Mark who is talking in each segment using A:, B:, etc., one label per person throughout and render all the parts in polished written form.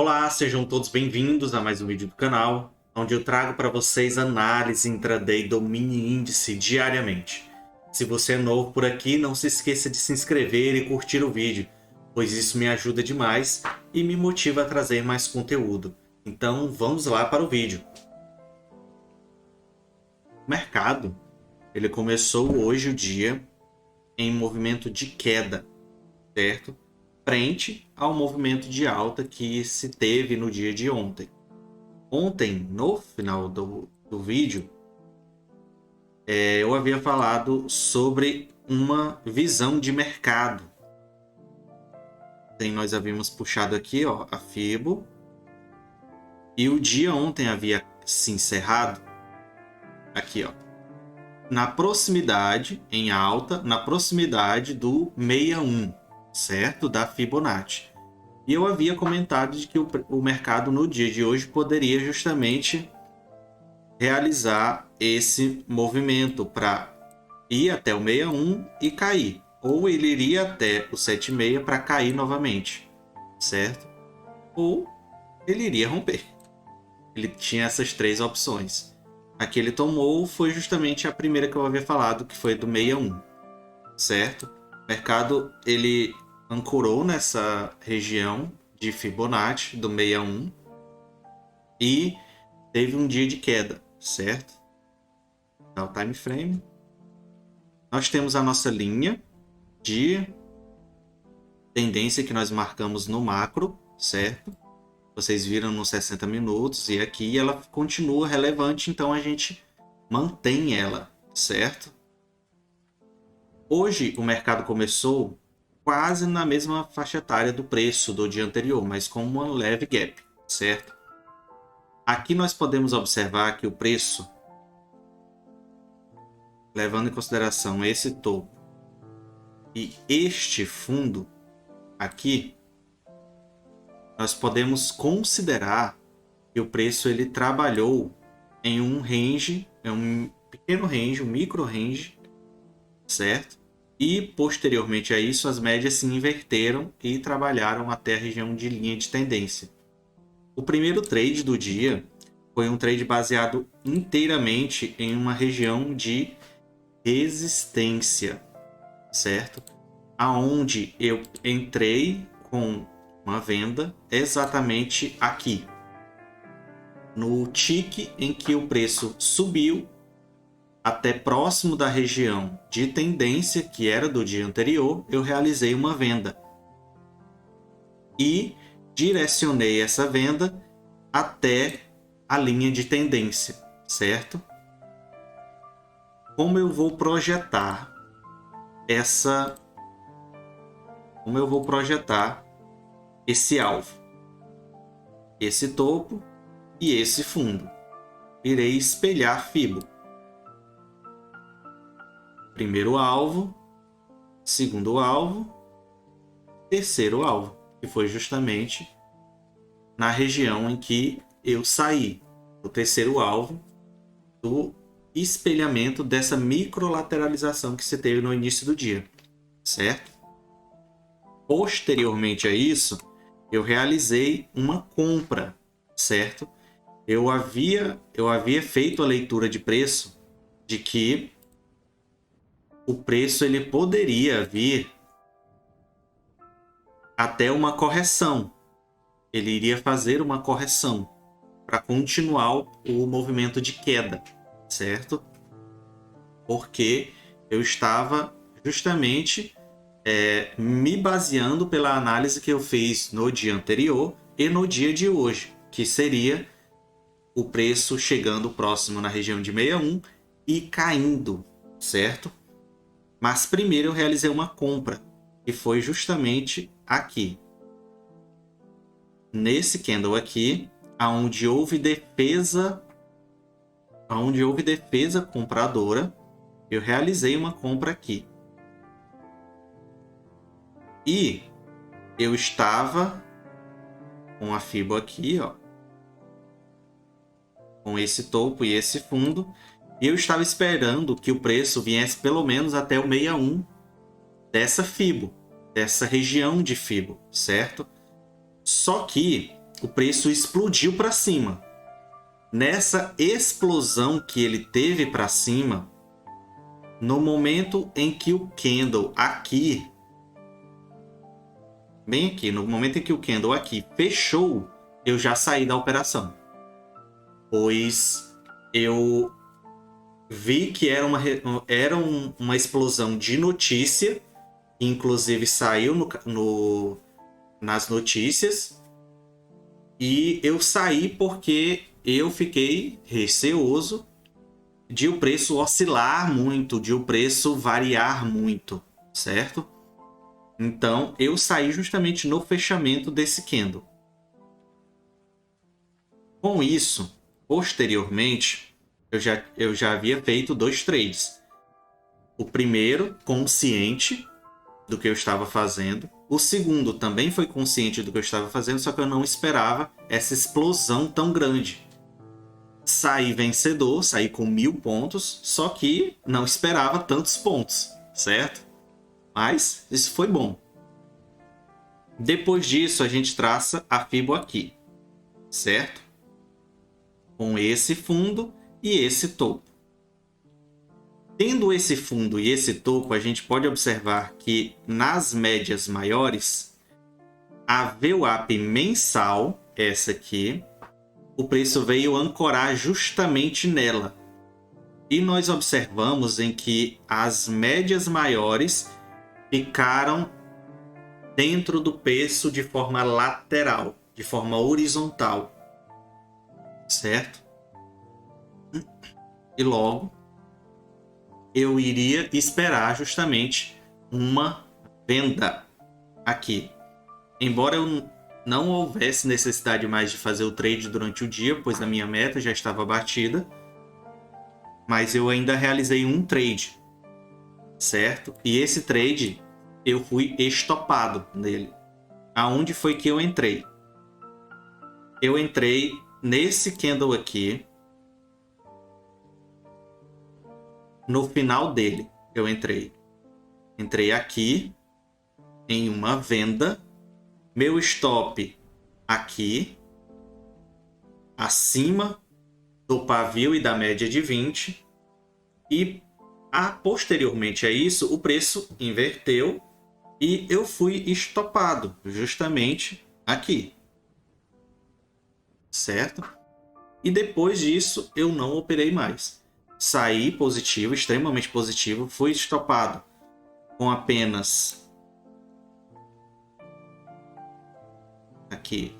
A: Olá, sejam todos bem-vindos a mais um vídeo do canal, onde eu trago para vocês análise intraday do mini índice diariamente. Se você é novo por aqui, não se esqueça de se inscrever e curtir o vídeo, pois isso me ajuda demais e me motiva a trazer mais conteúdo. Então vamos lá para o vídeo. O mercado, ele começou hoje o dia em movimento de queda, certo? Frente ao movimento de alta que se teve no dia de ontem. Ontem, no final do vídeo, eu havia falado sobre uma visão de mercado. Nós havíamos puxado aqui a FIBO, e o dia ontem havia se encerrado aqui, na proximidade, em alta, na proximidade do 61, certo? Da Fibonacci. E eu havia comentado de que o mercado no dia de hoje poderia justamente realizar esse movimento para ir até o 61 e cair. Ou ele iria até o 76 para cair novamente, certo? Ou ele iria romper. Ele tinha essas três opções. A que ele tomou foi justamente a primeira que eu havia falado, que foi do 61, certo? O mercado ele ancorou nessa região de Fibonacci do 61 e teve um dia de queda, certo? Dá o time frame. Nós temos a nossa linha de tendência que nós marcamos no macro, certo? Vocês viram nos 60 minutos e aqui ela continua relevante, então a gente mantém ela, certo? Hoje o mercado começou quase na mesma faixa etária do preço do dia anterior, mas com uma leve gap, certo? Aqui nós podemos observar que o preço, levando em consideração esse topo e este fundo aqui, nós podemos considerar que o preço ele trabalhou em um range, um pequeno range, um micro range, certo? E posteriormente a isso as médias se inverteram e trabalharam até a região de linha de tendência. O primeiro trade do dia foi um trade baseado inteiramente em uma região de resistência, certo? Aonde eu entrei com uma venda exatamente aqui, no tick em que o preço subiu até próximo da região de tendência, que era do dia anterior, eu realizei uma venda e direcionei essa venda até a linha de tendência, certo? Como eu vou projetar esse alvo, esse topo e esse fundo? Irei espelhar FIBO. Primeiro alvo, segundo alvo, terceiro alvo, que foi justamente na região em que eu saí, o terceiro alvo do espelhamento dessa microlateralização que se teve no início do dia, certo? Posteriormente a isso, eu realizei uma compra, certo? Eu havia feito a leitura de preço de que o preço ele poderia vir até uma correção. Ele iria fazer uma correção para continuar o movimento de queda, certo? Porque eu estava justamente me baseando pela análise que eu fiz no dia anterior e no dia de hoje, que seria o preço chegando próximo na região de 61 e caindo, certo? Mas primeiro eu realizei uma compra, que foi justamente aqui. Nesse candle aqui, onde houve defesa compradora, eu realizei uma compra aqui. E eu estava com a FIBO aqui, com esse topo e esse fundo, e eu estava esperando que o preço viesse pelo menos até o 61 dessa FIBO, dessa região de FIBO, certo? Só que o preço explodiu para cima. Nessa explosão que ele teve para cima, no momento em que o candle aqui, bem aqui, no momento em que o candle aqui fechou, eu já saí da operação. Pois eu vi que era uma explosão de notícia, inclusive saiu nas notícias, e eu saí porque eu fiquei receoso de o preço oscilar muito, de o preço variar muito, certo? Então, eu saí justamente no fechamento desse candle. Com isso, posteriormente, eu já havia feito 2 trades. O primeiro, consciente do que eu estava fazendo. O segundo também foi consciente do que eu estava fazendo, só que eu não esperava essa explosão tão grande. Saí vencedor, saí com 1000 pontos, só que não esperava tantos pontos, certo? Mas isso foi bom. Depois disso, a gente traça a Fibo aqui, certo? Com esse fundo e esse topo. Tendo esse fundo e esse topo, a gente pode observar que nas médias maiores, a VWAP mensal, essa aqui, o preço veio ancorar justamente nela. E nós observamos em que as médias maiores ficaram dentro do preço de forma lateral, de forma horizontal, certo? E logo eu iria esperar justamente uma venda aqui. Embora eu não houvesse necessidade mais de fazer o trade durante o dia, pois a minha meta já estava batida, mas eu ainda realizei um trade, certo? E esse trade eu fui estopado nele. Aonde foi que eu entrei? Eu entrei nesse candle aqui, no final dele eu entrei. Entrei aqui em uma venda, meu stop aqui, acima do pavio e da média de 20, e posteriormente a isso o preço inverteu e eu fui estopado justamente aqui, certo? E depois disso eu não operei mais. Saí positivo, extremamente positivo, fui estopado com apenas aqui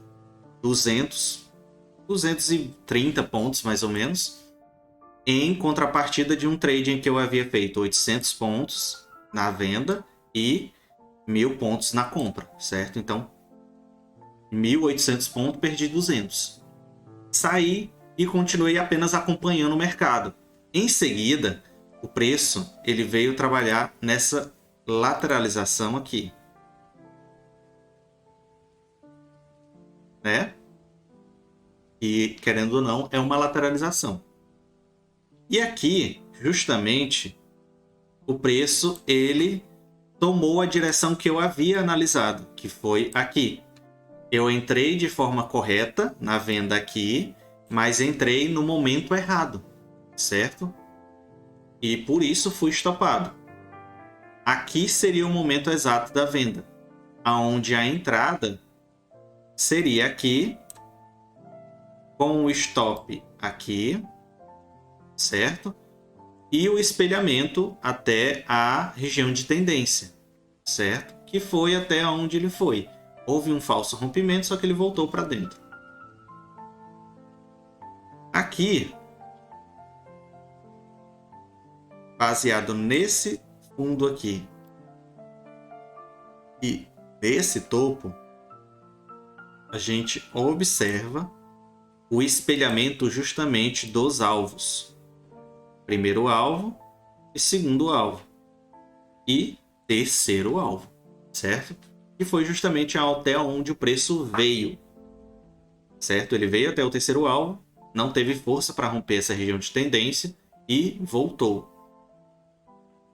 A: 230 pontos mais ou menos, em contrapartida de um trade em que eu havia feito 800 pontos na venda e 1000 pontos na compra, certo? Então 1800 pontos, perdi 200. Saí e continuei apenas acompanhando o mercado. Em seguida, o preço ele veio trabalhar nessa lateralização aqui, né? E querendo ou não, é uma lateralização. E aqui, justamente, o preço ele tomou a direção que eu havia analisado, que foi aqui. Eu entrei de forma correta na venda aqui, mas entrei no momento errado, certo? E por isso fui estopado. Aqui seria o momento exato da venda, aonde a entrada seria aqui, com o stop aqui, certo? E o espelhamento até a região de tendência, certo? Que foi até onde ele foi. Houve um falso rompimento, só que ele voltou para dentro. Aqui, baseado nesse fundo aqui e nesse topo, a gente observa o espelhamento justamente dos alvos. Primeiro alvo e segundo alvo. E terceiro alvo, certo? Que foi justamente até onde o preço veio, certo? Ele veio até o terceiro alvo, não teve força para romper essa região de tendência e voltou.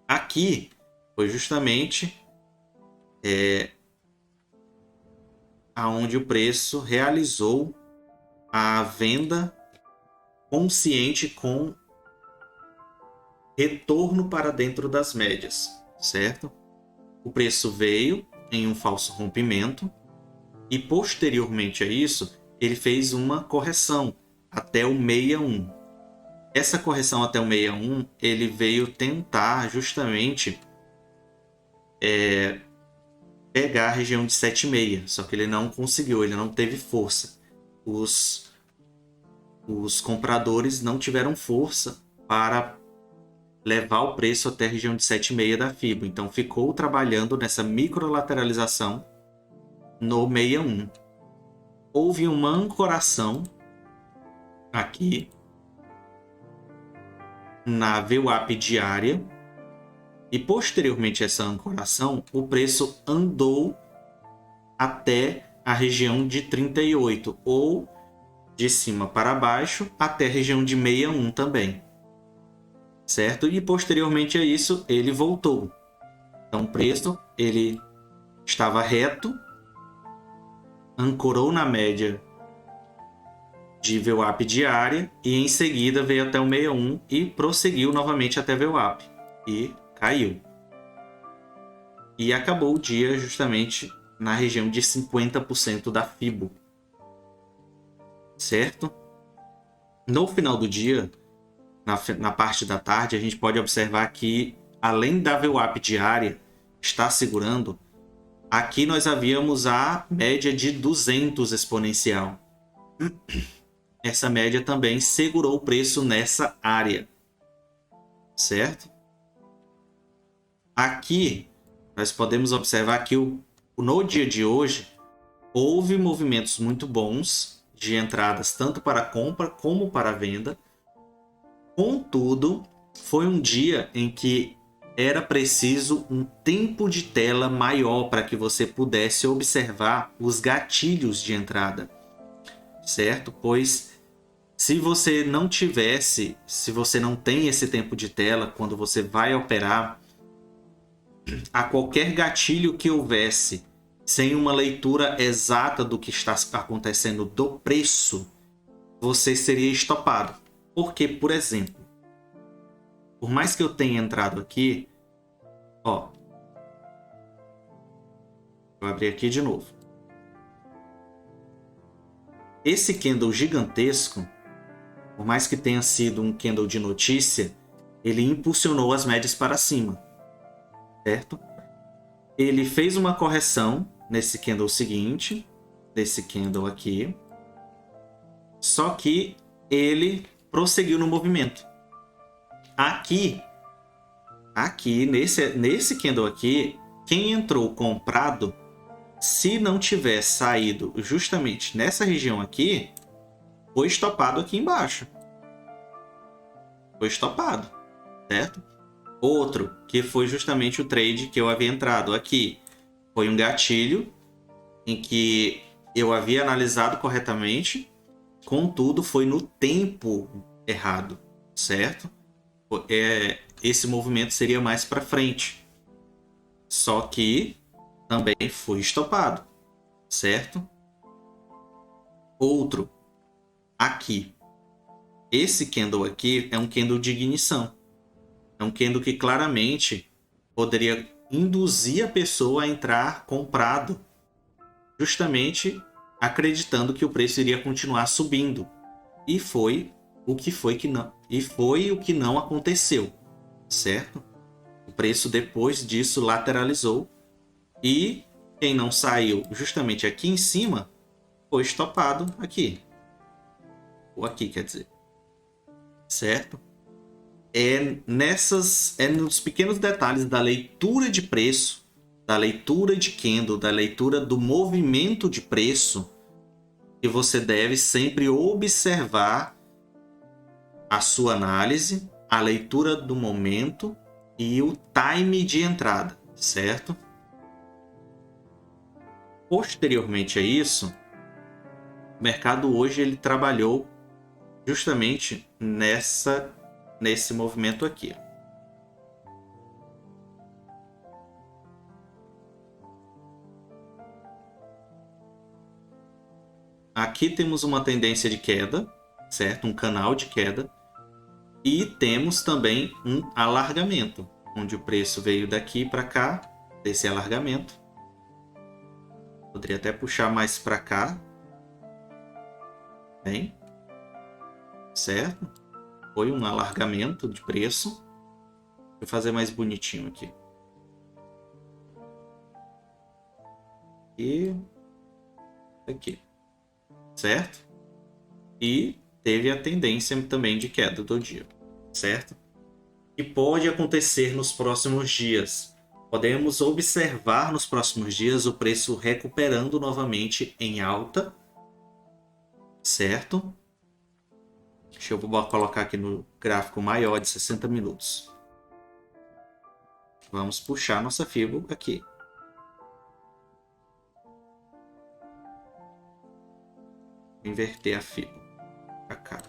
A: Aqui foi justamente aonde o preço realizou a venda consciente com retorno para dentro das médias, certo? O preço veio em um falso rompimento e posteriormente a isso ele fez uma correção até o 61. Essa correção até o 61 ele veio tentar justamente pegar a região de 7,6, só que ele não conseguiu, ele não teve força. Os compradores não tiveram força para levar o preço até a região de 7,6 da FIBO. Então ficou trabalhando nessa microlateralização no 61. Houve uma ancoração aqui na VWAP diária e posteriormente a essa ancoração o preço andou até a região de 38 ou de cima para baixo até a região de 61 também, certo? E posteriormente a isso ele voltou. Então o preço ele estava reto, ancorou na média de VWAP diária e em seguida veio até o 61 e prosseguiu novamente até VWAP e caiu. E acabou o dia justamente na região de 50% da FIBO, certo? No final do dia, na parte da tarde, a gente pode observar que, além da VWAP diária estar segurando, aqui nós havíamos a média de 200 exponencial. Essa média também segurou o preço nessa área, certo? Aqui nós podemos observar que no dia de hoje houve movimentos muito bons de entradas tanto para compra como para venda. Contudo, foi um dia em que era preciso um tempo de tela maior para que você pudesse observar os gatilhos de entrada, certo? Pois se você não tem esse tempo de tela quando você vai operar, a qualquer gatilho que houvesse sem uma leitura exata do que está acontecendo do preço, você seria estopado. Porque, por exemplo, por mais que eu tenha entrado aqui, ó, vou abrir aqui de novo. Esse candle gigantesco, por mais que tenha sido um candle de notícia, ele impulsionou as médias para cima, certo? Ele fez uma correção nesse candle seguinte, desse candle aqui, só que ele prosseguiu no movimento. Aqui nesse candle aqui, quem entrou comprado, se não tiver saído justamente nessa região aqui, foi estopado aqui embaixo. Foi estopado, certo? Outro, que foi justamente o trade que eu havia entrado aqui, foi um gatilho em que eu havia analisado corretamente, contudo foi no tempo errado, certo? Esse movimento seria mais para frente, só que também foi estopado, certo? Outro, aqui, esse candle aqui é um candle de ignição, é um candle que claramente poderia induzir a pessoa a entrar comprado, justamente acreditando que o preço iria continuar subindo. E foi o que não aconteceu, certo? O preço depois disso lateralizou e quem não saiu justamente aqui em cima foi estopado aqui. Ou aqui, quer dizer. Certo? É nos pequenos detalhes da leitura de preço, da leitura de candle, da leitura do movimento de preço, que você deve sempre observar a sua análise, a leitura do momento e o time de entrada, certo? Posteriormente a isso, o mercado hoje ele trabalhou justamente nesse movimento aqui. Aqui temos uma tendência de queda, certo? Um canal de queda. E temos também um alargamento, onde o preço veio daqui para cá, desse alargamento. Poderia até puxar mais para cá. Bem, certo? Foi um alargamento de preço. Deixa eu fazer mais bonitinho aqui. E aqui, certo? E teve a tendência também de queda do dia, certo? E pode acontecer nos próximos dias. Podemos observar nos próximos dias o preço recuperando novamente em alta, certo? Deixa eu colocar aqui no gráfico maior de 60 minutos. Vamos puxar nossa FIBO aqui. Inverter a FIBO para cá.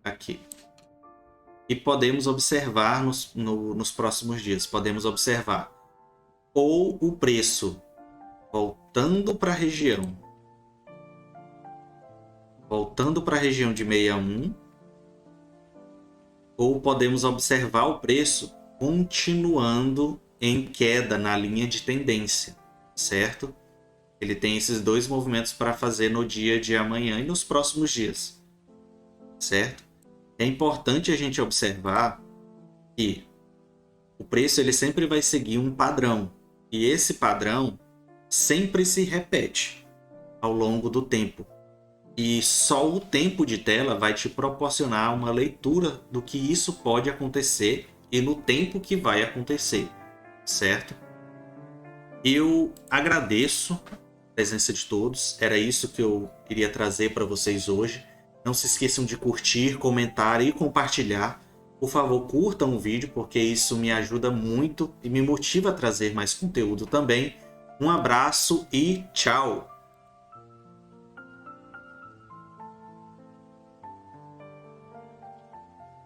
A: Aqui. E podemos observar nos próximos dias. Podemos observar ou o preço voltando para a região. Voltando para a região de 61. Ou podemos observar o preço continuando em queda na linha de tendência, certo? Ele tem esses dois movimentos para fazer no dia de amanhã e nos próximos dias, certo? É importante a gente observar que o preço ele sempre vai seguir um padrão. E esse padrão sempre se repete ao longo do tempo. E só o tempo de tela vai te proporcionar uma leitura do que isso pode acontecer e no tempo que vai acontecer, certo? Eu agradeço a presença de todos. Era isso que eu queria trazer para vocês hoje. Não se esqueçam de curtir, comentar e compartilhar. Por favor, curtam o vídeo, porque isso me ajuda muito e me motiva a trazer mais conteúdo também. Um abraço e tchau!